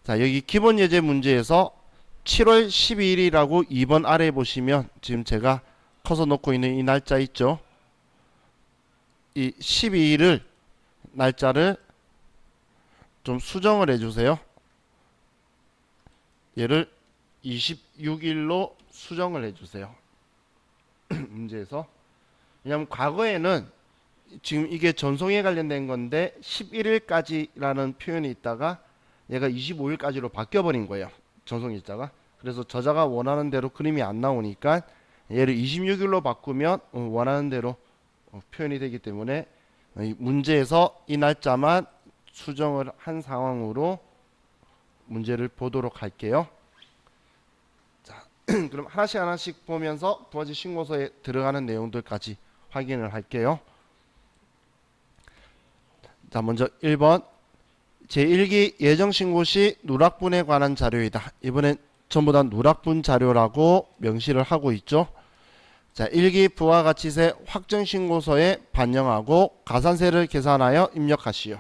자, 여기 기본 예제 문제에서 7월 12일이라고 2번 아래에 보시면 지금 제가 커서 놓고 있는 이 날짜 있죠. 이 12일을 날짜를 좀 수정을 해주세요. 얘를 26일로 수정을 해주세요. 문제에서. 왜냐하면 과거에는 지금 이게 전송에 관련된 건데 11일까지라는 표현이 있다가 얘가 25일까지로 바뀌어버린 거예요. 전송일자가. 그래서 저자가 원하는 대로 그림이 안 나오니까 얘를 26일로 바꾸면 원하는 대로 표현이 되기 때문에 문제에서 이 날짜만 수정을 한 상황으로 문제를 보도록 할게요. 자, 그럼 하나씩 보면서 부가가치 신고서에 들어가는 내용들까지 확인을 할게요. 자, 먼저 1번 제1기 예정신고 시 누락분에 관한 자료이다. 이번엔 전부 다 누락분 자료라고 명시를 하고 있죠. 자, 1기 부가가치세 확정신고서에 반영하고 가산세를 계산하여 입력하시오.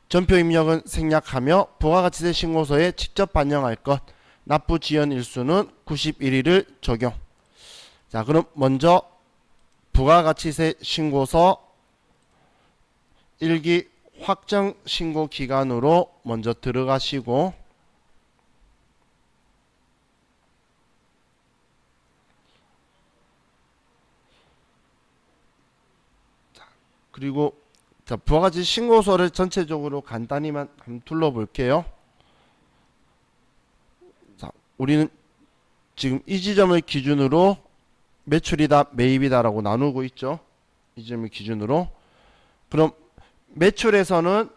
전표 입력은 생략하며 부가가치세 신고서에 직접 반영할 것. 납부 지연 일수는 91일을 적용. 자, 그럼 먼저 부가가치세 신고서 1기 확정 신고 기간으로 먼저 들어가시고 그리고 자, 부가가치 신고서를 전체적으로 간단히만 한번 둘러볼게요. 자, 우리는 지금 이 지점을 기준으로 매출이다, 매입이다라고 나누고 있죠. 이 지점을 기준으로. 그럼 매출에서는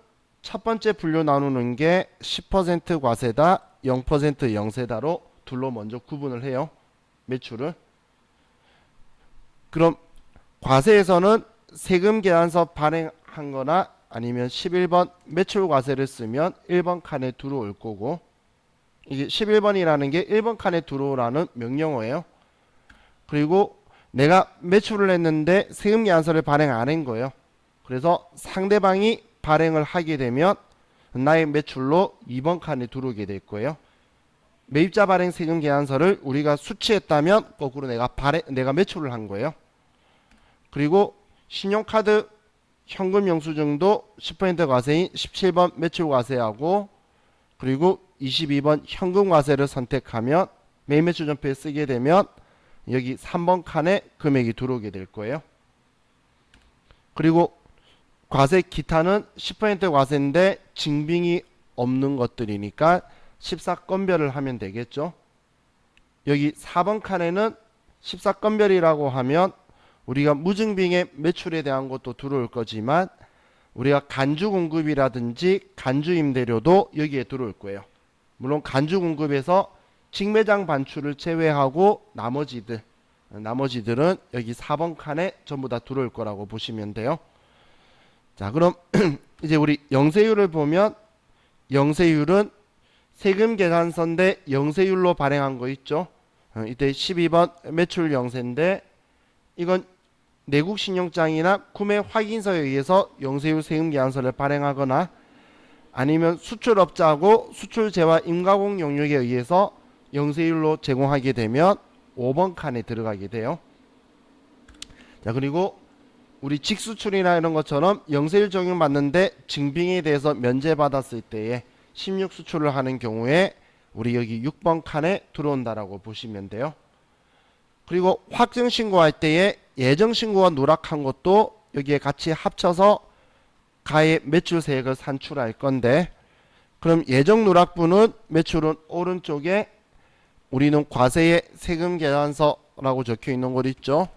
첫 번째 분류 나누는 게 10% 과세다, 0% 영세다로 둘로 먼저 구분을 해요. 매출을. 그럼 과세에서는 세금 계산서 발행한 거나 아니면 11번 매출 과세를 쓰면 1번 칸에 들어올 거고, 이게 11번이라는 게 1번 칸에 들어오라는 명령어예요. 그리고 내가 매출을 했는데 세금 계산서를 발행 안 한 거예요. 그래서 상대방이 발행을 하게 되면 나의 매출로 2번 칸에 들어오게 될 거예요. 매입자 발행 세금 계산서를 우리가 수취했다면 거꾸로 내가 매출을 한 거예요. 그리고 신용카드 현금 영수증도 10% 과세인 17번 매출 과세하고, 그리고 22번 현금 과세를 선택하면 매입 매출 전표에 쓰게 되면 여기 3번 칸에 금액이 들어오게 될 거예요. 그리고 과세 기타는 10% 과세인데 증빙이 없는 것들이니까 14건별을 하면 되겠죠. 여기 4번 칸에는 14건별이라고 하면 우리가 무증빙의 매출에 대한 것도 들어올 거지만 우리가 간주 공급이라든지 간주 임대료도 여기에 들어올 거예요. 물론 간주 공급에서 직매장 반출을 제외하고 나머지들은 여기 4번 칸에 전부 다 들어올 거라고 보시면 돼요. 자, 그럼 이제 우리 영세율을 보면 영세율은 세금 계산서인데 영세율로 발행한 거 있죠. 이때 12번 매출 영세인데 이건 내국 신용장이나 구매 확인서에 의해서 영세율 세금 계산서를 발행하거나 아니면 수출업자하고 수출재와 임가공 영역에 의해서 영세율로 제공하게 되면 5번 칸에 들어가게 돼요. 자, 그리고 우리 직수출이나 이런 것처럼 영세율 적용받는데 증빙에 대해서 면제받았을 때에 16수출을 하는 경우에 우리 여기 6번 칸에 들어온다라고 보시면 돼요. 그리고 확정신고할 때에 예정신고가 누락한 것도 여기에 같이 합쳐서 가의 매출세액을 산출할 건데, 그럼 예정 누락분은 매출은 오른쪽에 우리는 과세의 세금 계산서라고 적혀 있는 것 있죠.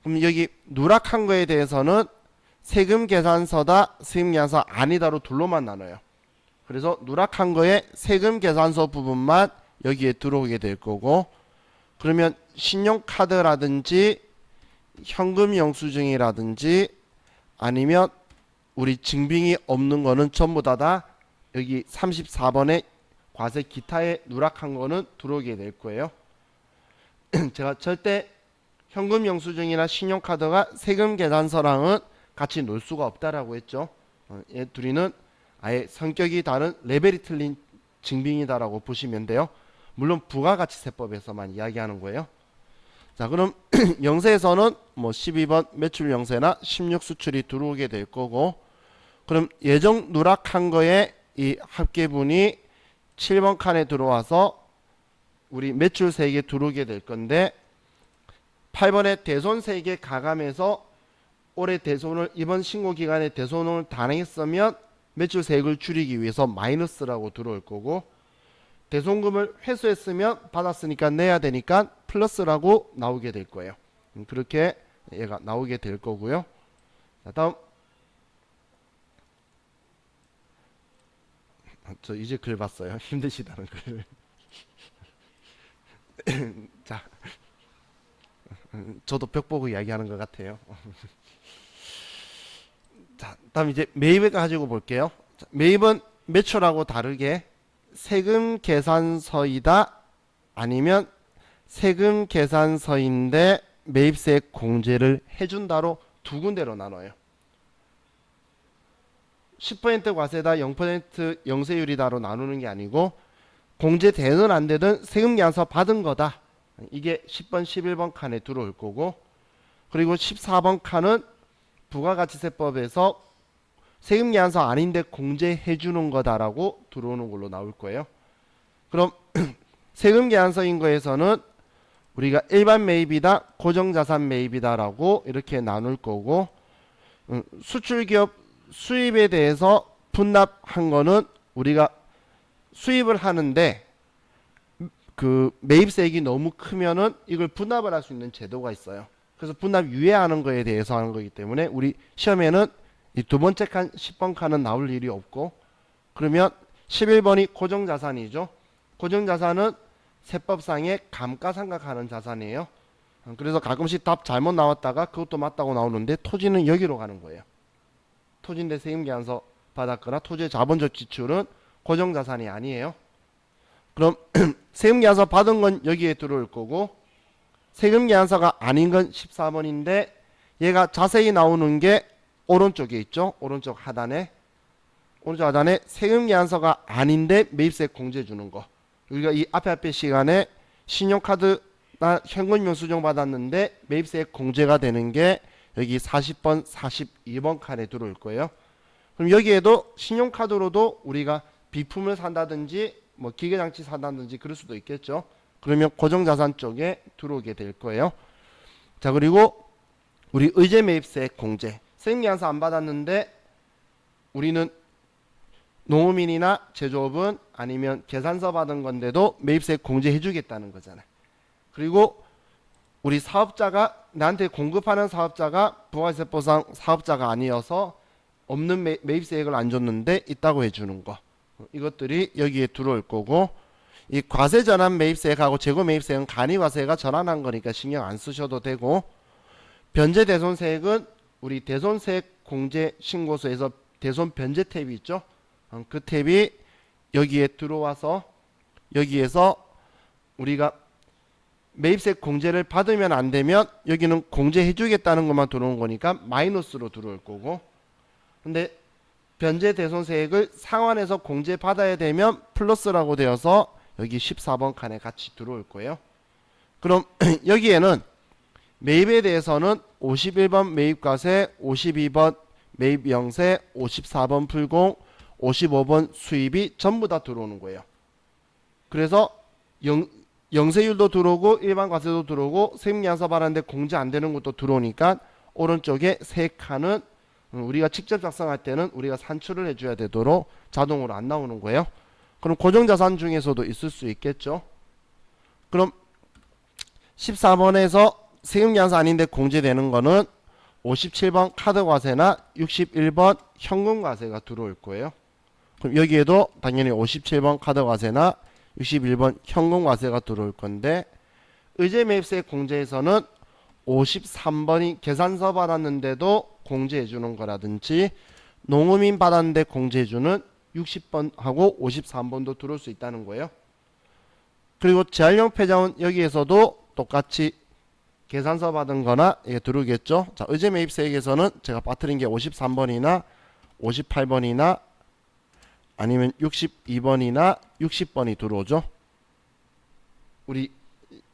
그럼 여기 누락한 거에 대해서는 세금 계산서다, 세금 계산서 아니다로 둘로만 나눠요. 그래서 누락한 거에 세금 계산서 부분만 여기에 들어오게 될 거고, 그러면 신용카드라든지 현금 영수증이라든지 아니면 우리 증빙이 없는 거는 전부 다 여기 34번에 과세 기타에 누락한 거는 들어오게 될 거예요. 제가 절대 현금 영수증이나 신용카드가 세금 계산서랑은 같이 놀 수가 없다라고 했죠. 얘 둘이는 아예 성격이 다른 레벨이 틀린 증빙이다라고 보시면 돼요. 물론 부가가치세법에서만 이야기하는 거예요. 자, 그럼 영세에서는 뭐 12번 매출 영세나 16 수출이 들어오게 될 거고, 그럼 예정 누락한 거에 이 합계분이 7번 칸에 들어와서 우리 매출 3개 들어오게 될 건데, 8번에 대손 3개 가감해서 올해 대손을 이번 신고 기간에 대손을 단행했으면 매출 세액을 줄이기 위해서 마이너스라고 들어올 거고, 대손금을 회수했으면 받았으니까 내야 되니까 플러스라고 나오게 될 거예요. 그렇게 얘가 나오게 될 거고요. 자, 다음. 저 이제 글 봤어요. 힘드시다는 글. 자, 저도 벽 보고 이야기하는 것 같아요. 자, 다음 이제 매입을 가지고 볼게요. 자, 매입은 매출하고 다르게 세금 계산서이다, 아니면 세금 계산서인데 매입세 공제를 해준다로 두 군데로 나눠요. 10% 과세다, 0% 영세율이다로 나누는 게 아니고, 공제되든 안 되든 세금 계산서 받은 거다, 이게 10번 11번 칸에 들어올 거고, 그리고 14번 칸은 부가가치세법에서 세금 계산서 아닌데 공제해 주는 거다라고 들어오는 걸로 나올 거예요. 그럼 세금 계산서인 거에서는 우리가 일반 매입이다, 고정자산 매입이다라고 이렇게 나눌 거고, 수출기업 수입에 대해서 분납한 거는 우리가 수입을 하는데 그 매입세액이 너무 크면은 이걸 분납을 할 수 있는 제도가 있어요. 그래서 분납 유예하는 거에 대해서 하는 거기 때문에 우리 시험에는 이 두 번째 칸 10번 칸은 나올 일이 없고, 그러면 11번이 고정자산이죠. 고정자산은 세법상의 감가상각하는 자산이에요. 그래서 가끔씩 답 잘못 나왔다가 그것도 맞다고 나오는데, 토지는 여기로 가는 거예요. 토지인데 세금계산서 받았거나 토지의 자본적 지출은 고정자산이 아니에요. 그럼 세금계산서 받은 건 여기에 들어올 거고, 세금계산서가 아닌 건 14번인데 얘가 자세히 나오는 게 오른쪽에 있죠. 오른쪽 하단에 세금계산서가 아닌데 매입세 공제 주는 거. 우리가 이 앞에 시간에 신용카드나 현금 영수증 받았는데 매입세 공제가 되는 게 여기 40번 42번 칸에 들어올 거예요. 그럼 여기에도 신용카드로도 우리가 비품을 산다든지 뭐 기계장치 산다든지 그럴 수도 있겠죠. 그러면 고정자산 쪽에 들어오게 될 거예요. 자, 그리고 우리 의제 매입세 공제, 세금계산서 안 받았는데 우리는 농업인이나 제조업은 아니면 계산서 받은 건데도 매입세 공제해 주겠다는 거잖아요. 그리고 우리 사업자가, 나한테 공급하는 사업자가 부가세법상 사업자가 아니어서 없는 매입세액을 안 줬는데 있다고 해주는 거, 이것들이 여기에 들어올 거고, 이 과세 전환 매입세액하고 재고 매입세액은 간이과세가 전환한 거니까 신경 안 쓰셔도 되고, 변제 대손세액은 우리 대손세액 공제 신고서에서 대손 변제 탭이 있죠. 그 탭이 여기에 들어와서 여기에서 우리가 매입세 공제를 받으면 안 되면 여기는 공제해 주겠다는 것만 들어온 거니까 마이너스로 들어올 거고, 근데 변제 대손세액을 상환해서 공제 받아야 되면 플러스라고 되어서 여기 14번 칸에 같이 들어올 거예요. 그럼 여기에는 매입에 대해서는 51번 매입과세, 52번 매입영세, 54번 풀공, 55번 수입이 전부 다 들어오는 거예요. 그래서 영세율도 들어오고 일반 과세도 들어오고 세금계산서 받았는데 공제 안 되는 것도 들어오니까 오른쪽에 세 칸은 우리가 직접 작성할 때는 우리가 산출을 해줘야 되도록 자동으로 안 나오는 거예요. 그럼 고정자산 중에서도 있을 수 있겠죠. 그럼 14번에서 세금계산서 아닌데 공제되는 거는 57번 카드과세나 61번 현금과세가 들어올 거예요. 그럼 여기에도 당연히 57번 카드과세나 61번 현금과세가 들어올 건데, 의제매입세 공제에서는 53번이 계산서 받았는데도 공제해주는 거라든지, 농음인 받았는데 공제해주는 60번하고 53번도 들어올 수 있다는 거예요. 그리고 재활용 폐자원 여기에서도 똑같이 계산서 받은 거나 이게 들어오겠죠. 자, 의제매입세액에서는 제가 빠뜨린 게 53번이나 58번이나 아니면 62번이나 60번이 들어오죠. 우리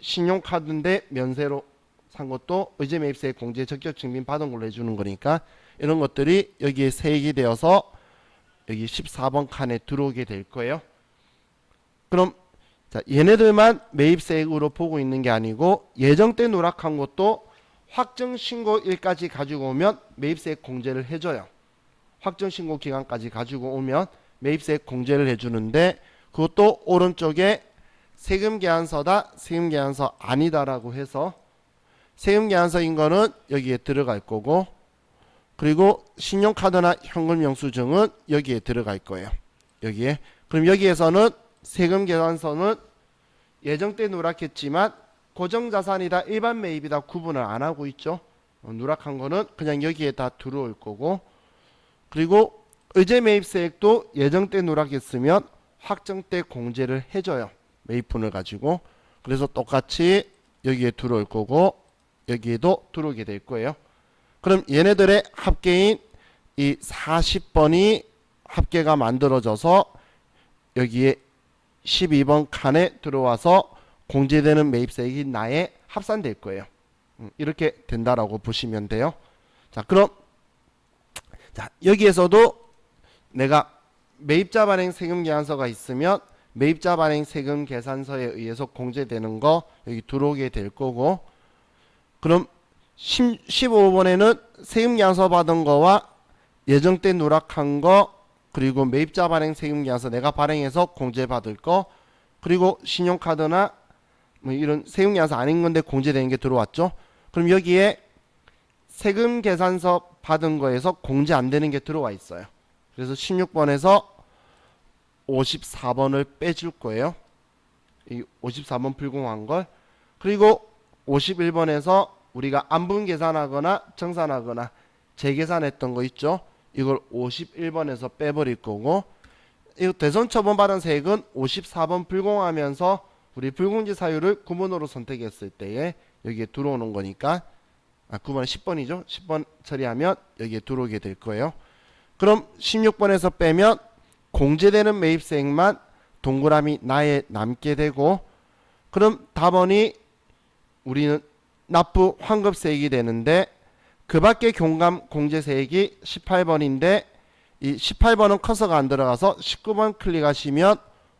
신용카드인데 면세로 산 것도 의제 매입세 공제 적격 증빙 받은 걸로 해주는 거니까 이런 것들이 여기에 세액이 되어서 여기 14번 칸에 들어오게 될 거예요. 그럼 자, 얘네들만 매입세액으로 보고 있는 게 아니고 예정때 누락한 것도 확정신고일까지 가지고 오면 매입세액 공제를 해줘요. 확정신고 기간까지 가지고 오면 매입세액 공제를 해주는데 그것도 오른쪽에 세금계산서다, 세금계산서 아니다라고 해서 세금계산서인 거는 여기에 들어갈 거고 그리고 신용카드나 현금 영수증은 여기에 들어갈 거예요. 여기에. 그럼 여기에서는 세금계산서는 예정때 누락했지만 고정자산이다 일반 매입이다 구분을 안 하고 있죠. 누락한 거는 그냥 여기에 다 들어올 거고 그리고 의제 매입세액도 예정때 누락했으면 확정때 공제를 해줘요. 매입분을 가지고. 그래서 똑같이 여기에 들어올 거고 여기에도 들어오게 될 거예요. 그럼 얘네들의 합계인 이 40번이 합계가 만들어져서 여기에 12번 칸에 들어와서 공제되는 매입세액이 나에 합산될 거예요. 이렇게 된다라고 보시면 돼요. 자, 그럼 자, 여기에서도 내가 매입자 발행 세금 계산서가 있으면 매입자 발행 세금 계산서에 의해서 공제되는 거 여기 들어오게 될 거고 그럼 15번에는 세금 계산서 받은 거와 예정때 누락한 거 그리고 매입자 발행 세금 계산서 내가 발행해서 공제받을 거 그리고 신용카드나 뭐 이런 세금 계산서 아닌 건데 공제되는 게 들어왔죠. 그럼 여기에 세금 계산서 받은 거에서 공제 안 되는 게 들어와 있어요. 그래서 16번에서 54번을 빼줄 거예요. 이 54번 불공한 걸. 그리고 51번에서 우리가 안분 계산하거나 정산하거나 재계산했던 거 있죠. 이걸 51번에서 빼버릴 거고 이 대손 처분 받은 세액은 54번 불공하면서 우리 불공제 사유를 9번으로 선택했을 때에 여기에 들어오는 거니까 9번은 10번이죠. 10번 처리하면 여기에 들어오게 될 거예요. 그럼 16번에서 빼면 공제되는 매입세액만 동그라미 나에 남게 되고 그럼 답원이 우리는 납부 환급세액이 되는데 그 밖에 경감 공제세액이 18번인데 이 18번은 커서가 안 들어가서 19번 클릭하시면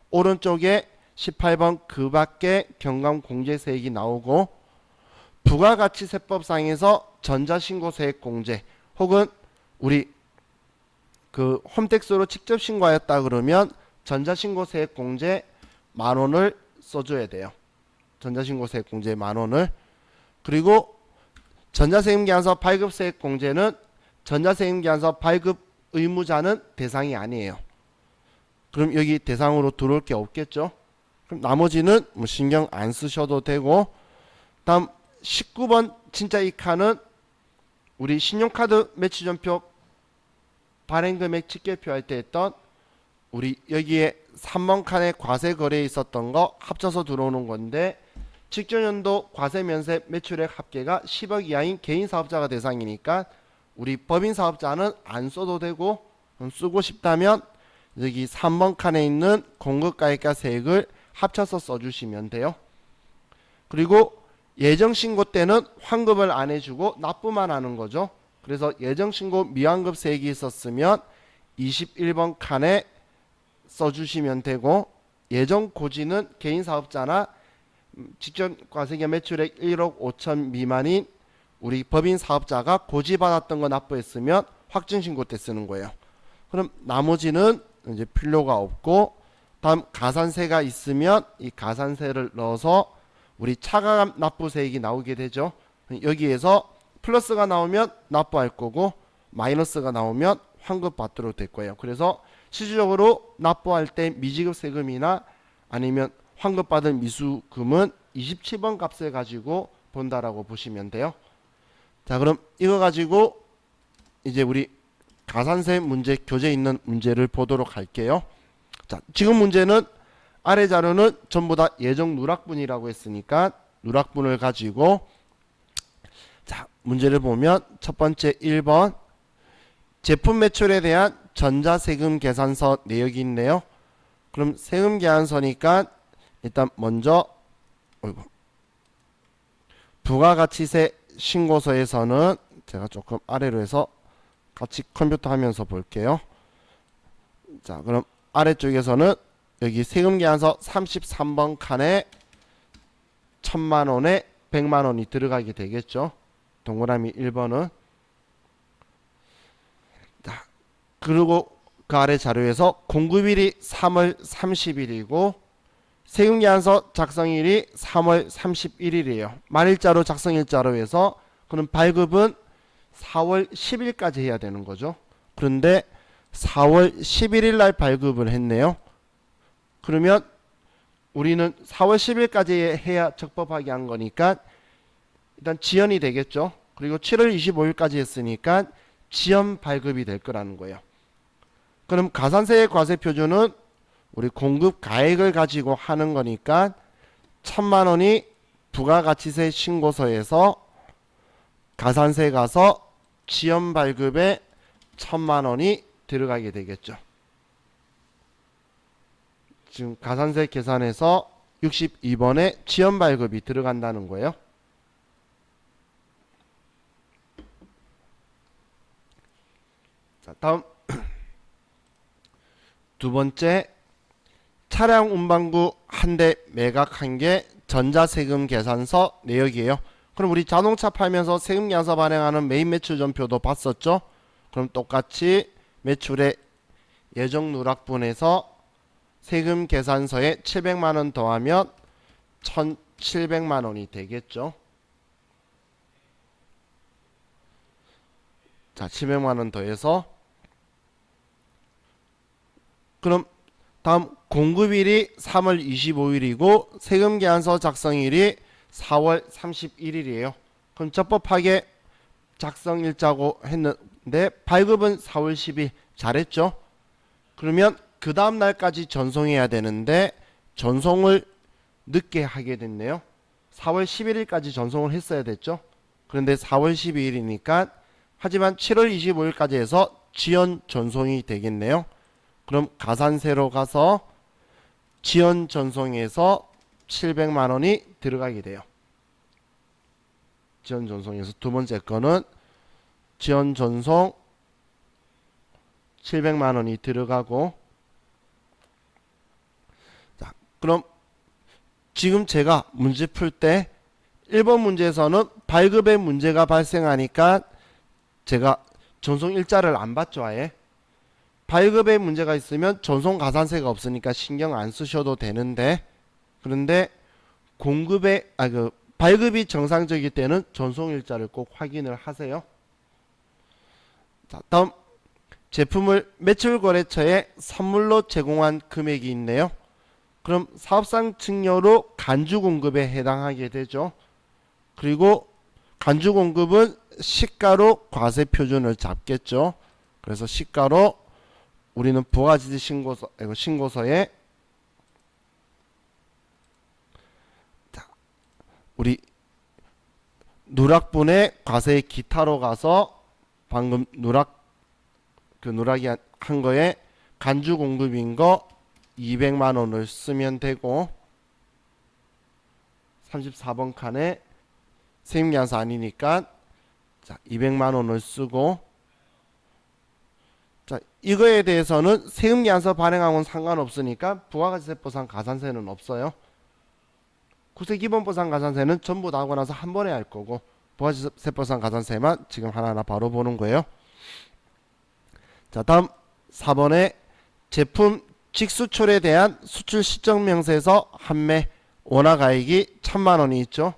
오른쪽에 18번 그 밖에 경감 공제세액이 나오고 부가가치세법상에서 전자신고세액 공제 혹은 우리 그 홈택스로 직접 신고하였다 그러면 전자신고세액 공제 10,000원을 써줘야 돼요. 전자신고세액 공제 10,000원을. 그리고 전자세금계산서 발급세액 공제는 전자세금계산서 발급 의무자는 대상이 아니에요. 그럼 여기 대상으로 들어올 게 없겠죠. 그럼 나머지는 뭐 신경 안 쓰셔도 되고 다음 19번 진짜 이 칸은 우리 신용카드 매치전표 발행금액 직계표 할 때 했던 우리 여기에 3번 칸에 과세 거래에 있었던 거 합쳐서 들어오는 건데 직전연도 과세 면세 매출액 합계가 10억 이하인 개인 사업자가 대상이니까 우리 법인 사업자는 안 써도 되고 쓰고 싶다면 여기 3번 칸에 있는 공급가액과 세액을 합쳐서 써주시면 돼요. 그리고 예정신고 때는 환급을 안 해주고 납부만 하는 거죠. 그래서 예정신고 미환급 세액이 있었으면 21번 칸에 써주시면 되고 예정고지는 개인사업자나 직전 과세기간 매출액 1억 5천 미만인 우리 법인 사업자가 고지받았던 거 납부했으면 확정신고 때 쓰는 거예요. 그럼 나머지는 이제 필요가 없고 다음 가산세가 있으면 이 가산세를 넣어서 우리 차가감 납부세액이 나오게 되죠. 여기에서 플러스가 나오면 납부할 거고 마이너스가 나오면 환급 받도록 될 거예요. 그래서 실질적으로 납부할 때 미지급 세금이나 아니면 환급받은 미수금은 27번 값을 가지고 본다라고 보시면 돼요. 자, 그럼 이거 가지고 이제 우리 가산세 문제 교재 있는 문제를 보도록 할게요. 자, 지금 문제는 아래 자료는 전부 다 예정 누락분이라고 했으니까 누락분을 가지고 자, 문제를 보면 첫 번째 1번 제품 매출에 대한 전자세금 계산서 내역이 있네요. 그럼 세금 계산서니까 일단 먼저 부가가치세 신고서에서는 제가 조금 아래로 해서 같이 컴퓨터 하면서 볼게요. 자, 그럼 아래쪽에서는 여기 세금 계산서 33번 칸에 1000만원에 100만원이 들어가게 되겠죠. 동그라미 1번은. 자, 그리고 그 아래 자료에서 공급일이 3월 30일이고 세금계산서 작성일이 3월 31일이에요. 만일자로 작성일자로 해서 그럼 발급은 4월 10일까지 해야 되는 거죠. 그런데 4월 11일 날 발급을 했네요. 그러면 우리는 4월 10일까지 해야 적법하게 한 거니까 일단 지연이 되겠죠. 그리고 7월 25일까지 했으니까 지연 발급이 될 거라는 거예요. 그럼 가산세의 과세표준은 우리 공급 가액을 가지고 하는 거니까 1000만원이 부가가치세 신고서에서 가산세 가서 지연 발급에 1000만원이 들어가게 되겠죠. 지금 가산세 계산에서 62번에 지연 발급이 들어간다는 거예요. 자, 다음 두 번째, 차량 운반구 한 대 매각 한 개 전자세금 계산서 내역이에요. 그럼 우리 자동차 팔면서 세금 계산서 발행하는 메인 매출 전표도 봤었죠? 그럼 똑같이 매출의 예정 누락분에서 세금 계산서에 700만원 더하면 1700만원이 되겠죠. 자, 700만원 더해서 그럼 다음 공급일이 3월 25일이고 세금 계산서 작성일이 4월 31일이에요. 그럼 적법하게 작성일자고 했는데 발급은 4월 10일 잘했죠? 그러면 그 다음 날까지 전송해야 되는데 전송을 늦게 하게 됐네요. 4월 11일까지 전송을 했어야 됐죠? 그런데 4월 12일이니까 하지만 7월 25일까지 해서 지연 전송이 되겠네요. 그럼 가산세로 가서 지연 전송에서 700만원이 들어가게 돼요. 지연 전송에서 두 번째 거는 지연 전송 700만원이 들어가고, 자, 그럼 지금 제가 문제 풀 때 1번 문제에서는 발급에 문제가 발생하니까 제가 전송 일자를 안 봤죠. 아예 발급에 문제가 있으면 전송 가산세가 없으니까 신경 안 쓰셔도 되는데, 그런데 공급에 발급이 정상적일 때는 전송 일자를 꼭 확인을 하세요. 자, 다음 제품을 매출거래처에 선물로 제공한 금액이 있네요. 그럼 사업상 증여로 간주 공급에 해당하게 되죠. 그리고 간주 공급은 시가로 과세 표준을 잡겠죠. 그래서 시가로 우리는 부가가치세 신고서에 우리 누락분의 과세 기타로 가서 방금 누락이 한 거에 간주 공급인 거 200만원을 쓰면 되고, 34번 칸에 세금계산서 아니니까 자 200만원을 쓰고, 자 이거에 대해서는 세금계산서 발행하고는 상관없으니까 부가가치세법상 가산세는 없어요. 국세기본법상 가산세는 전부 다 하고 나서 한 번에 할 거고, 부가가치세법상 가산세만 지금 하나하나 바로 보는 거예요. 자, 다음 4번에 제품 직수출에 대한 수출 시적 명세서 판매 원화가액이 1000만원이 있죠.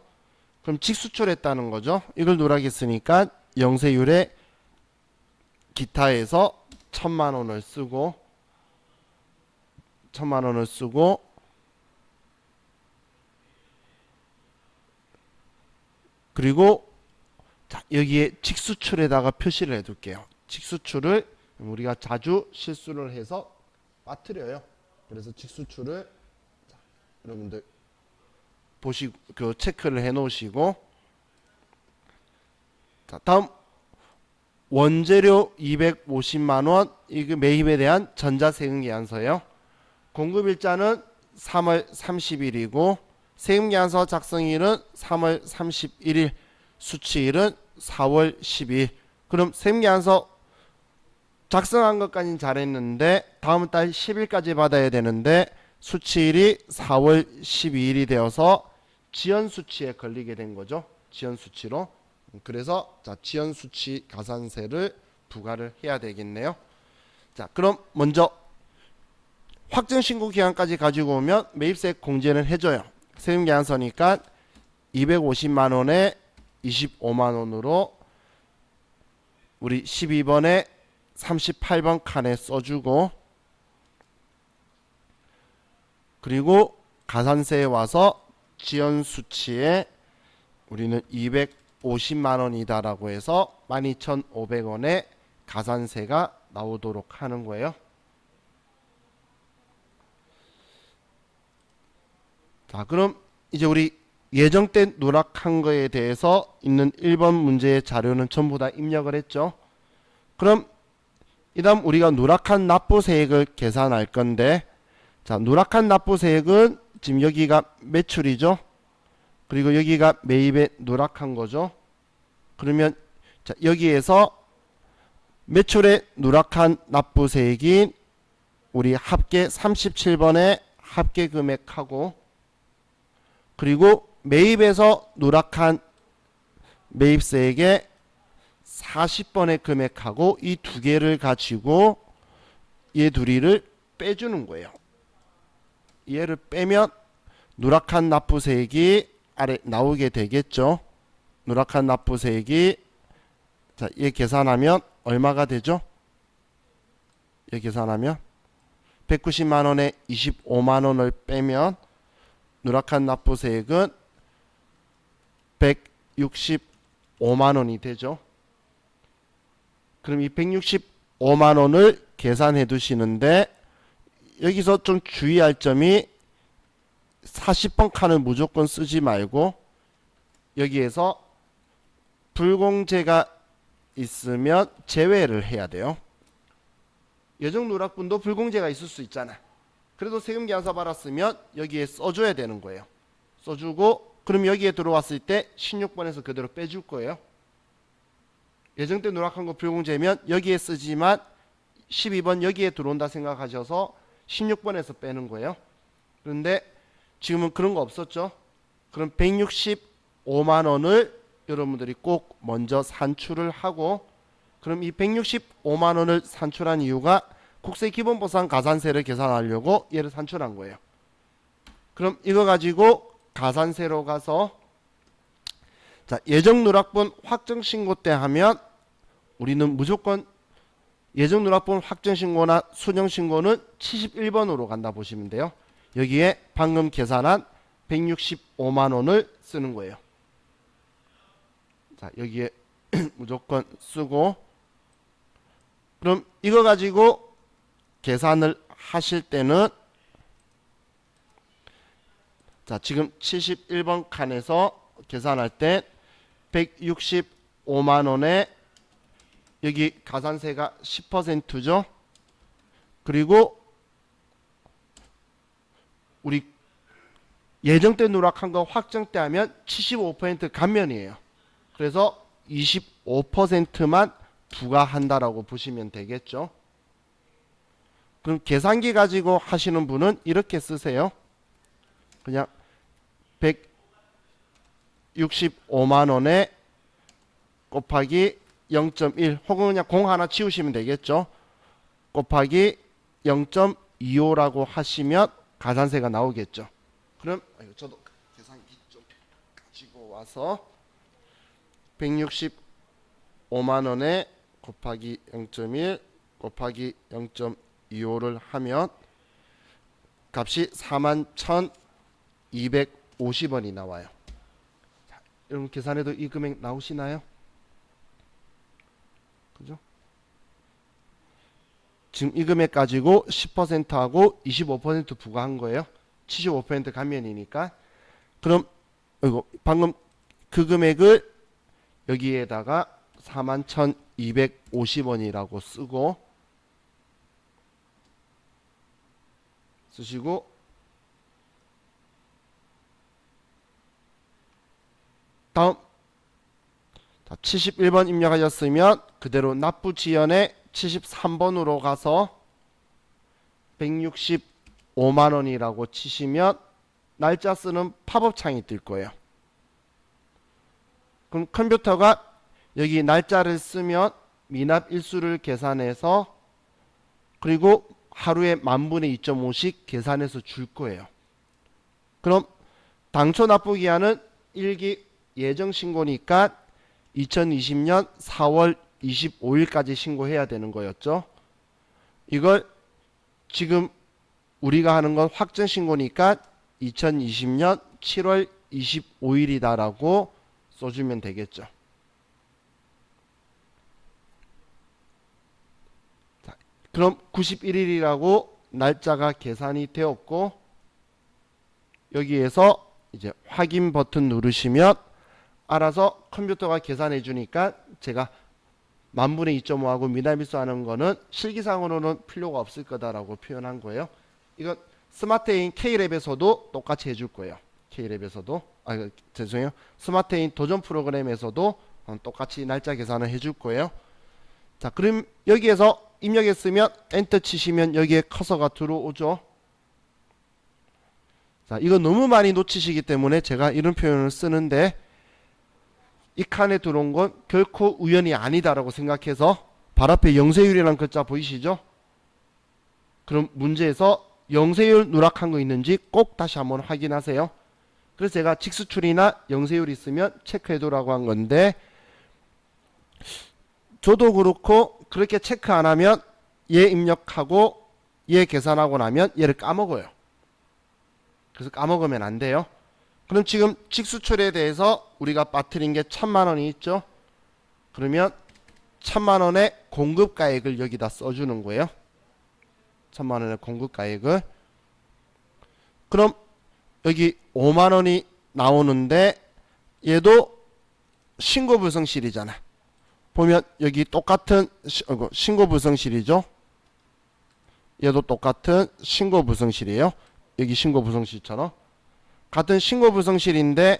그럼 직수출했다는 거죠. 이걸 누락했으니까 영세율의 기타에서 1000만원을 쓰고, 그리고 자 여기에 직수출에다가 표시를 해둘게요. 직수출을 우리가 자주 실수를 해서 빠뜨려요. 그래서 직수출을 자, 여러분들 체크를 해 놓으시고, 자 다음 원재료 250만 원 이거 매입에 대한 전자세금 계산서예요. 공급일자는 3월 30일이고 세금계산서 작성일은 3월 31일, 수취일은 4월 12일. 그럼 세금계산서 작성한 것까지는 잘했는데 다음 달 10일까지 받아야 되는데 수취일이 4월 12일이 되어서 지연수취에 걸리게 된 거죠. 지연수취로. 그래서 자, 지연수취 가산세를 부과를 해야 되겠네요. 자, 그럼 먼저 확정신고 기간까지 가지고 오면 매입세 공제는 해줘요. 세금계산서니까 250만원에 25만원으로 우리 12번에 38번 칸에 써주고, 그리고 가산세에 와서 지연수치에 우리는 250만원이다 라고 해서 12,500원의 가산세가 나오도록 하는 거예요. 자, 그럼 이제 우리 예정된 누락한 거에 대해서 있는 1번 문제의 자료는 전부 다 입력을 했죠. 그럼 이 다음 우리가 누락한 납부세액을 계산할 건데, 자, 누락한 납부세액은 지금 여기가 매출이죠. 그리고 여기가 매입에 누락한 거죠. 그러면 자, 여기에서 매출에 누락한 납부세액인 우리 합계 37번의 합계 금액하고, 그리고 매입에서 누락한 매입세액의 40번의 금액하고 이 두 개를 가지고 얘 둘이를 빼주는 거예요. 얘를 빼면 누락한 납부세액이 아래 나오게 되겠죠. 누락한 납부세액이 자, 얘 계산하면 얼마가 되죠? 얘 계산하면 190만원에 25만원을 빼면 누락한 납부세액은 165만원이 되죠. 그럼 이 165만원을 계산해 두시는데, 여기서 좀 주의할 점이 40번 칸을 무조건 쓰지 말고 여기에서 불공제가 있으면 제외를 해야 돼요. 예정 누락분도 불공제가 있을 수 있잖아. 그래도 세금계산서 받았으면 여기에 써줘야 되는 거예요. 써주고, 그럼 여기에 들어왔을 때 16번에서 그대로 빼줄 거예요. 예정 때 누락한 거 불공제면 여기에 쓰지만 12번 여기에 들어온다 생각하셔서 16번에서 빼는 거예요. 그런데 지금은 그런 거 없었죠. 그럼 165만원을 여러분들이 꼭 먼저 산출을 하고, 그럼 이 165만원을 산출한 이유가 국세기본보상 가산세를 계산하려고 얘를 산출한 거예요. 그럼 이거 가지고 가산세로 가서 자, 예정 누락분 확정 신고 때 하면 우리는 무조건 예정 누락분 확정 신고나 수정 신고는 71번으로 간다 보시면 돼요. 여기에 방금 계산한 165만원을 쓰는 거예요. 자, 여기에 무조건 쓰고, 그럼 이거 가지고 계산을 하실 때는 자, 지금 71번 칸에서 계산할 때 165만원에 여기 가산세가 10%죠. 그리고 우리 예정 때 누락한 거 확정 때 하면 75% 감면이에요. 그래서 25%만 부과한다라고 보시면 되겠죠. 그럼 계산기 가지고 하시는 분은 이렇게 쓰세요. 그냥 165만원에 곱하기 0.1 혹은 그냥 공 하나 치우시면 되겠죠. 곱하기 0.25라고 하시면 가산세가 나오겠죠. 그럼 저도 계산기 좀 가지고 와서 165만원에 곱하기 0.1 곱하기 0.25를 하면 값이 41,250원이 나와요. 자, 여러분 계산해도 이 금액 나오시나요? 그죠? 지금 이 금액 가지고 10%하고 25% 부과한 거예요. 75% 감면이니까. 그럼 이거 방금 그 금액을 여기에다가 250원이라고 쓰시고 다음 71번 입력하셨으면 그대로 납부 지연에 73번으로 가서 165만원이라고 치시면 날짜 쓰는 팝업 창이 뜰 거예요. 그럼 컴퓨터가 여기 날짜를 쓰면 미납 일수를 계산해서 그리고 하루에 만분의 2.5씩 계산해서 줄 거예요. 그럼 당초 납부 기한은 1기 예정 신고니까 2020년 4월 25일까지 신고해야 되는 거였죠. 이걸 지금 우리가 하는 건 확정 신고니까 2020년 7월 25일이다라고 써주면 되겠죠. 자, 그럼 91일이라고 날짜가 계산이 되었고 여기에서 이제 확인 버튼 누르시면 알아서 컴퓨터가 계산해 주니까 제가 만분의 2.5하고 미납일수 하는 거는 실기상으로는 필요가 없을 거다라고 표현한 거예요. 이건 스마트인 K랩에서도 똑같이 해줄 거예요. K랩에서도 죄송해요. 스마트인 도전 프로그램에서도 똑같이 날짜 계산을 해줄 거예요. 자, 그럼 여기에서 입력했으면 엔터 치시면 여기에 커서가 들어오죠. 자, 이거 너무 많이 놓치시기 때문에 제가 이런 표현을 쓰는데 이 칸에 들어온 건 결코 우연이 아니다라고 생각해서 발 앞에 영세율이라는 글자 보이시죠? 그럼 문제에서 영세율 누락한 거 있는지 꼭 다시 한번 확인하세요. 그래서 제가 직수출이나 영세율 있으면 체크해두라고 한 건데 저도 그렇고 그렇게 체크 안 하면 얘 입력하고 얘 계산하고 나면 얘를 까먹어요. 그래서 까먹으면 안 돼요. 그럼 지금 직수출에 대해서 우리가 빠뜨린 게 1000만원이 있죠. 그러면 1000만원의 공급가액을 여기다 써주는 거예요. 1000만원의 공급가액을. 그럼 여기 5만원이 나오는데 얘도 신고불성실이잖아. 보면 여기 똑같은 신고불성실이죠. 얘도 똑같은 신고불성실이에요. 여기 신고불성실처럼 같은 신고불성실인데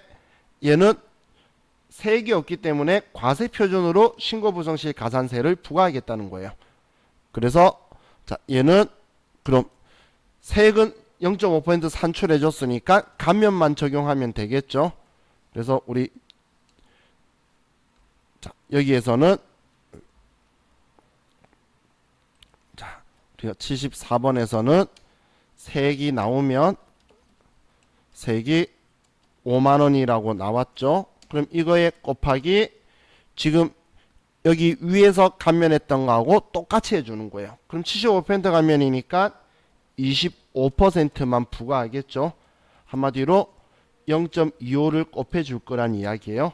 얘는 세액이 없기 때문에 과세표준으로 신고불성실 가산세를 부과하겠다는 거예요. 그래서 자, 얘는 그럼 세액은 0.5% 산출해 줬으니까 감면만 적용하면 되겠죠. 그래서 우리 자, 여기에서는 자, 우리가 74번에서는 세액이 나오면 세액이 5만원이라고 나왔죠. 그럼 이거에 곱하기 지금 여기 위에서 감면했던 거하고 똑같이 해주는 거예요. 그럼 75% 감면이니까 25%만 부과하겠죠. 한마디로 0.25를 곱해줄 거란 이야기예요.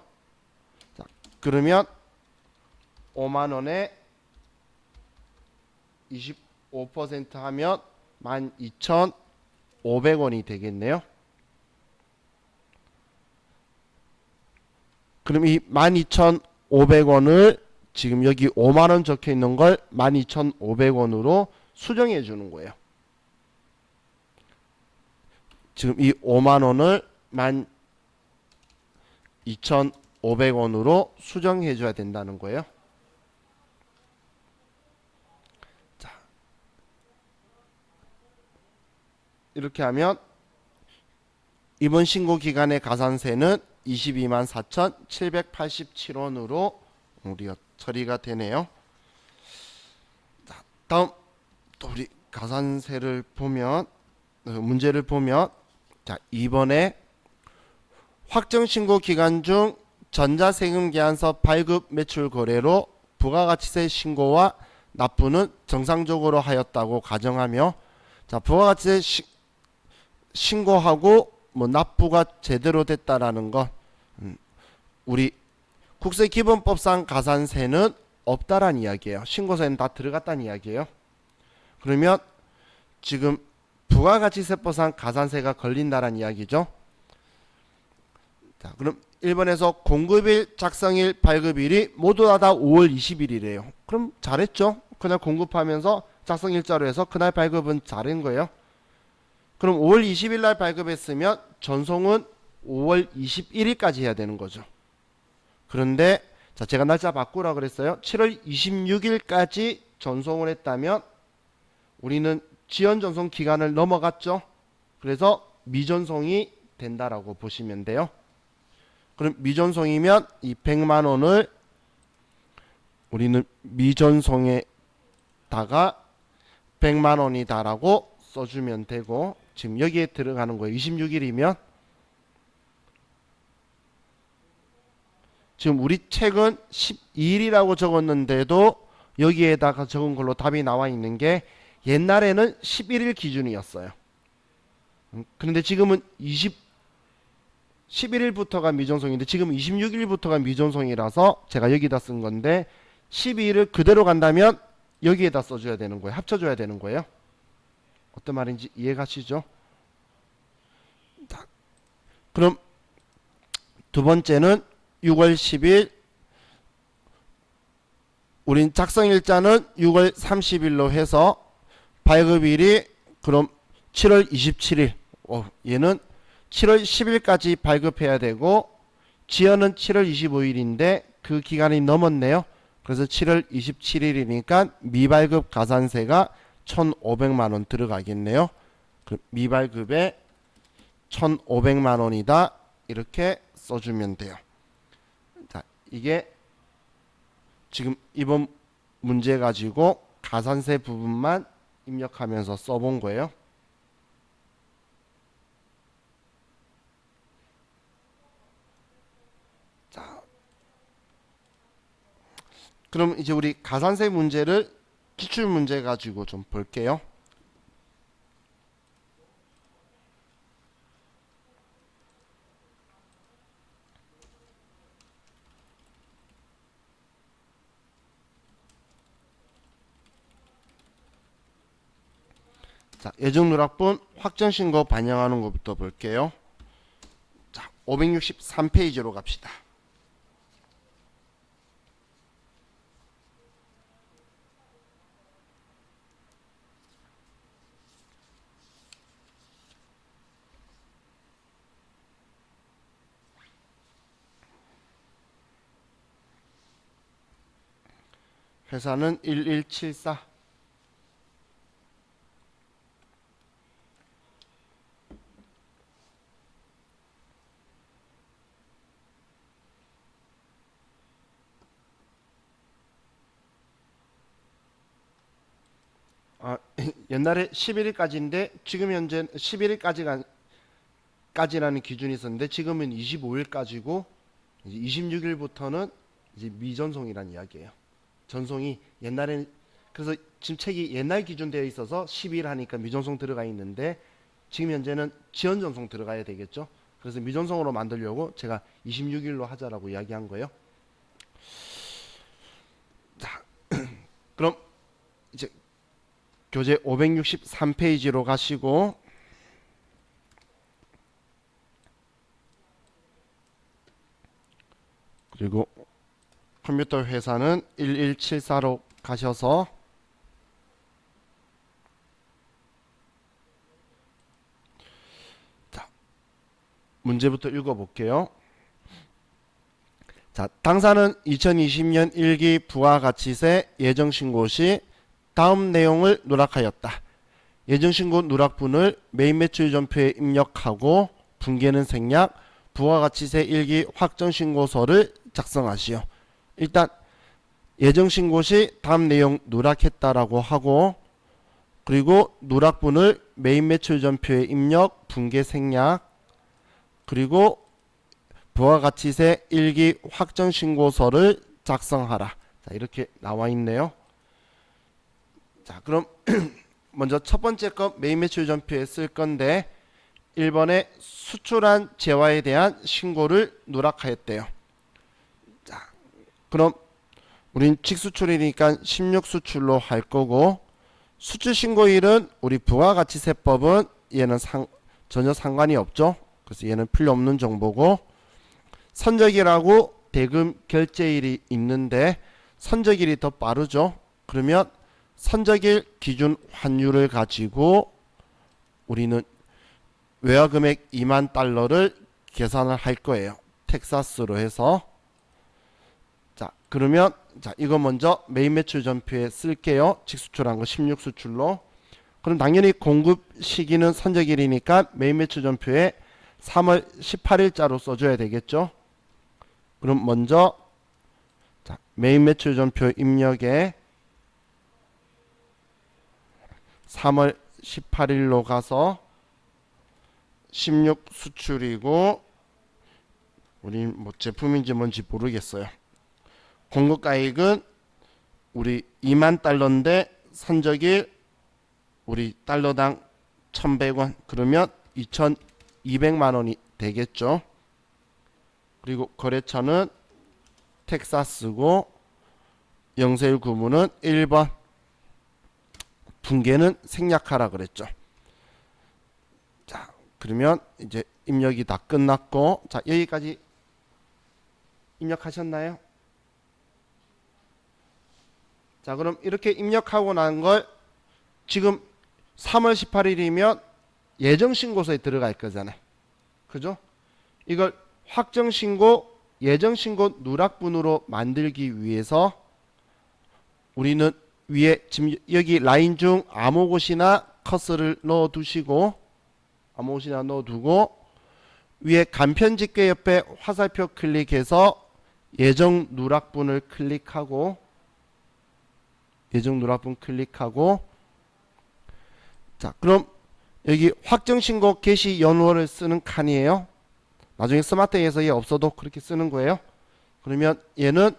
자, 그러면 5만원에 25% 하면 12,500원이 되겠네요. 그럼 이 12,500원을 지금 여기 5만원 적혀 있는 걸 12,500원으로 수정해 주는 거예요. 지금 이 5만원을 12,500원으로 수정해 줘야 된다는 거예요. 자, 이렇게 하면 이번 신고 기간의 가산세는 224,787원으로 우리가 처리가 되네요. 자, 다음 또 우리 가산세를 보면 문제를 보면 자, 이번에 확정 신고 기간 중 전자세금 계산서 발급 매출 거래로 부가가치세 신고와 납부는 정상적으로 하였다고 가정하며 자, 부가가치세 신고하고 뭐 납부가 제대로 됐다라는 것 우리 국세기본법상 가산세는 없다란 이야기예요. 신고서에는 다 들어갔다는 이야기예요. 그러면 지금 부가가치세법상 가산세가 걸린다란 이야기죠. 자, 자, 그럼 1번에서 공급일, 작성일, 발급일이 모두 다 5월 20일이래요. 그럼 잘했죠? 그날 공급하면서 작성일자로 해서 그날 발급은 잘한 거예요. 그럼 5월 20일 날 발급했으면 전송은 5월 21일까지 해야 되는 거죠. 그런데 자, 제가 날짜 바꾸라 그랬어요. 7월 26일까지 전송을 했다면 우리는 지연 전송 기간을 넘어갔죠. 그래서 미전송이 된다라고 보시면 돼요. 그럼 미전송이면 이 100만 원을 우리는 미전송에다가 100만 원이다라고 써주면 되고, 지금 여기에 들어가는 거예요. 26일이면 지금 우리 책은 12일이라고 적었는데도 여기에다가 적은 걸로 답이 나와 있는 게 옛날에는 11일 기준이었어요. 그런데 지금은 11일부터가 미전송인데 지금 26일부터가 미전송이라서 제가 여기다 쓴 건데 12일을 그대로 간다면 여기에다 써줘야 되는 거예요. 합쳐줘야 되는 거예요. 어떤 말인지 이해가시죠? 자, 그럼 두 번째는 6월 10일, 우린 작성일자는 6월 30일로 해서 발급일이 그럼 7월 27일, 얘는 7월 10일까지 발급해야 되고 지연은 7월 25일인데 그 기간이 넘었네요. 그래서 7월 27일이니까 미발급 가산세가 1,500만 원 들어가겠네요. 그 미발급에 1,500만 원이다 이렇게 써주면 돼요. 자, 이게 지금 이번 문제 가지고 가산세 부분만 입력하면서 써본 거예요. 자, 그럼 이제 우리 가산세 문제를 기출 문제 가지고 좀 볼게요. 자, 예정 누락분 확정 신고 반영하는 것부터 볼게요. 자, 563페이지로 갑시다. 회사는 1174. 옛날에 11일까지인데 지금 현재 11일까지라는 기준이 있었는데 지금은 25일까지고 이제 26일부터는 이제 미전송이라는 이야기예요. 전송이 옛날엔 그래서 지금 책이 옛날 기준 되어 있어서 12일 하니까 미전송 들어가 있는데 지금 현재는 지연 전송 들어가야 되겠죠. 그래서 미전송으로 만들려고 제가 26일로 하자라고 이야기한 거예요. 자, 그럼 이제 교재 563페이지로 가시고 그리고 컴퓨터 회사는 1174로 가셔서 자, 문제부터 읽어볼게요. 자, 당사는 2020년 1기 부가가치세 예정신고 시 다음 내용을 누락하였다. 예정신고 누락분을 메인 매출 전표에 입력하고 분계는 생략, 부가가치세 1기 확정신고서를 작성하시오. 일단 예정신고 시 다음 내용 누락했다라고 하고 그리고 누락분을 메인 매출 전표에 입력, 분계 생략, 그리고 부가가치세 1기 확정신고서를 작성하라. 자, 이렇게 나와 있네요. 자, 그럼 먼저 첫 번째 거 메인 매출 전표에 쓸 건데 1번에 수출한 재화에 대한 신고를 누락하였대요. 자, 그럼 우린 직수출이니까 16수출로 할 거고 수출 신고일은 우리 부가가치세법은 얘는 전혀 상관이 없죠. 그래서 얘는 필요 없는 정보고 선적일하고 대금 결제일이 있는데 선적일이 더 빠르죠. 그러면 선적일 기준 환율을 가지고 우리는 외화 금액 2만 달러를 계산을 할 거예요. 텍사스로 해서. 자, 그러면 자, 이거 먼저 메인 매출 전표에 쓸게요. 직수출한 거 16수출로. 그럼 당연히 공급 시기는 선적일이니까 메인 매출 전표에 3월 18일자로 써줘야 되겠죠. 그럼 먼저 자, 메인 매출 전표 입력에 3월 18일로 가서 16 수출이고 우리 뭐 제품인지 뭔지 모르겠어요. 공급가액은 우리 2만 달러인데 선적일 우리 달러당 1,100원 그러면 2,200만 원이 되겠죠. 그리고 거래처는 텍사스고 영세율 구문은 1번 분계는 생략하라 그랬죠. 자, 그러면 이제 입력이 다 끝났고 자, 여기까지 입력하셨나요? 자, 그럼 이렇게 입력하고 난 걸 지금 3월 18일이면 예정신고서에 들어갈 거잖아요. 그죠? 이걸 확정신고, 예정신고 누락분으로 만들기 위해서 우리는 위에 지금 여기 라인 중 아무 곳이나 커서를 넣어 두시고 아무 곳이나 넣어 두고 위에 간편집계 옆에 화살표 클릭해서 예정 누락분을 클릭하고 예정 누락분 클릭하고 자, 그럼 여기 확정신고 개시 연월을 쓰는 칸이에요. 나중에 스마트에서 얘 없어도 그렇게 쓰는 거예요. 그러면 얘는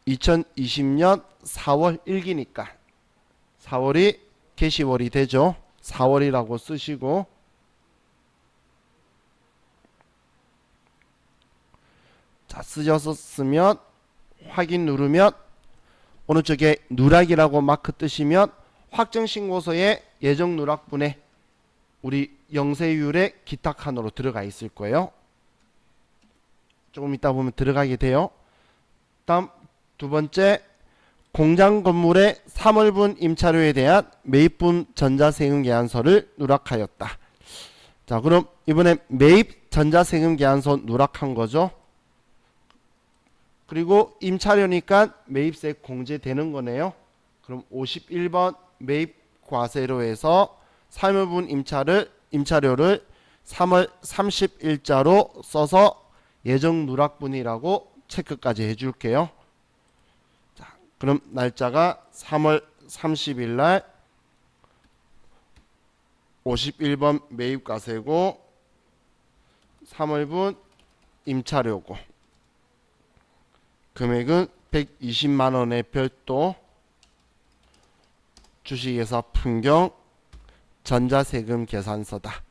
2020년 4월 1기니까 4월이 개시월이 되죠. 4월이라고 쓰시고 자, 쓰셔서 쓰면 확인 누르면 오른쪽에 누락이라고 마크 뜨시면 확정신고서에 예정 누락분에 우리 영세율의 기타 칸으로 들어가 있을 거예요. 조금 이따 보면 들어가게 돼요. 다음 두 번째 공장 건물의 3월분 임차료에 대한 매입분 전자세금 계산서를 누락하였다. 자, 그럼 이번에 매입 전자세금 계산서 누락한 거죠. 그리고 임차료니까 매입세 공제되는 거네요. 그럼 51번 매입 과세로 해서 3월분 임차료를 3월 30일자로 써서 예정 누락분이라고 체크까지 해줄게요. 자, 그럼 날짜가 3월 30일 날 51번 매입과세고 3월분 임차료고 금액은 120만원의 별도 주식회사 풍경 전자세금 계산서다.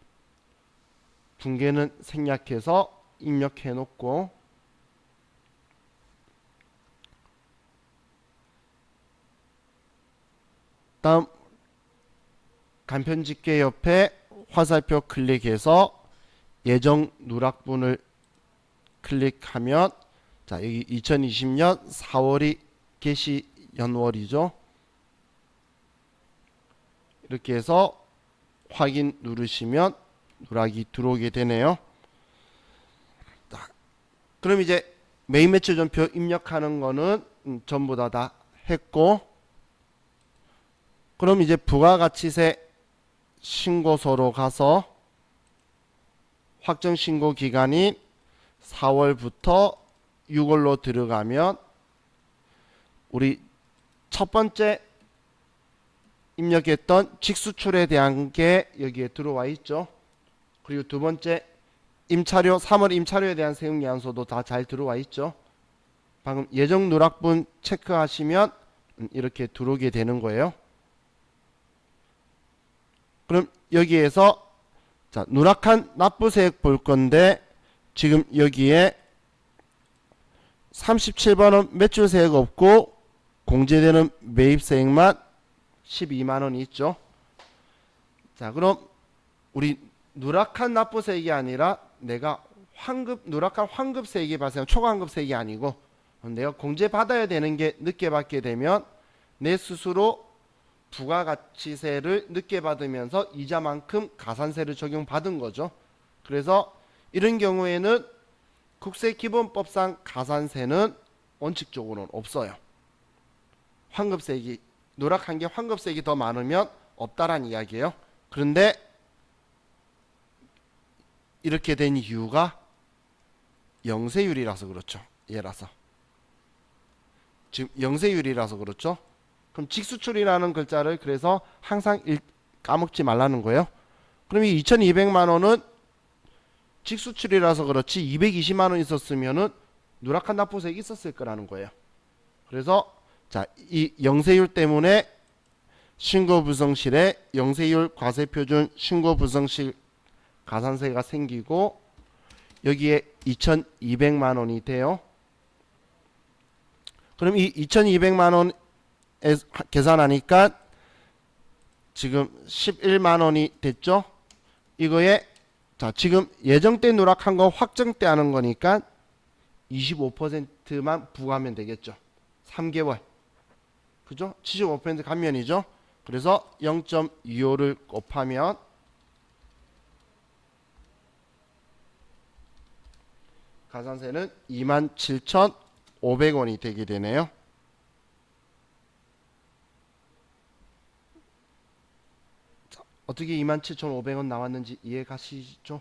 분계는 생략해서 입력해 놓고 다음 간편집계 옆에 화살표 클릭해서 예정 누락분을 클릭하면 자, 여기 2020년 4월이 개시 연월이죠. 이렇게 해서 확인 누르시면 누락이 들어오게 되네요. 자, 그럼 이제 메인 매출 전표 입력하는 거는 전부 다 했고 그럼 이제 부가가치세 신고서로 가서 확정신고 기간인 4월부터 6월로 들어가면 우리 첫 번째 입력했던 직수출에 대한 게 여기에 들어와 있죠. 그리고 두 번째 임차료 3월 임차료에 대한 세금계산서도 다 잘 들어와 있죠. 방금 예정 누락분 체크하시면 이렇게 들어오게 되는 거예요. 그럼 여기에서 자, 누락한 납부세액 볼 건데 지금 여기에 37번은 매출세액 없고 공제되는 매입세액만 12만원이 있죠. 자, 그럼 우리 누락한 납부세액이 아니라 내가 누락한 환급세액이 발생, 초과환급세액이 아니고 내가 공제받아야 되는 게 늦게 받게 되면 내 스스로 부가가치세를 늦게 받으면서 이자만큼 가산세를 적용받은 거죠. 그래서 이런 경우에는 국세기본법상 가산세는 원칙적으로는 없어요. 환급세액이 누락한 게 환급세액이 더 많으면 없다란 이야기예요. 그런데 이렇게 된 이유가 영세율이라서 그렇죠. 얘라서 지금 영세율이라서 그렇죠. 그럼 직수출이라는 글자를 그래서 항상 까먹지 말라는 거예요. 그럼 이 2200만 원은 직수출이라서 그렇지 220만 원 있었으면은 누락한 납부세액이 있었을 거라는 거예요. 그래서 자, 이 영세율 때문에 신고부성실에 영세율 과세표준 신고부성실 가산세가 생기고 여기에 2200만 원이 돼요. 그럼 이 2200만 원에 계산하니까 지금 11만 원이 됐죠. 이거에 자, 지금 예정때 누락한 거 확정때 하는 거니까 25%만 부과하면 되겠죠. 3개월. 그죠? 75% 감면이죠. 그래서 0.25를 곱하면 가산세는 27,500원이 되게 되네요. 자, 어떻게 27,500원 나왔는지 이해 가시죠?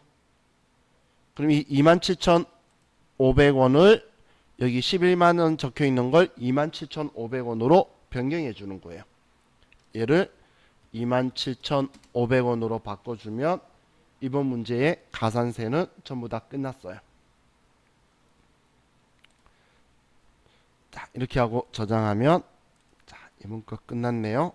그럼 이 27,500원을 여기 11만 원 적혀 있는 걸 27,500원으로 변경해 주는 거예요. 얘를 27,500원으로 바꿔주면 이번 문제의 가산세는 전부 다 끝났어요. 자, 이렇게 하고 저장하면 자, 이번 거 끝났네요.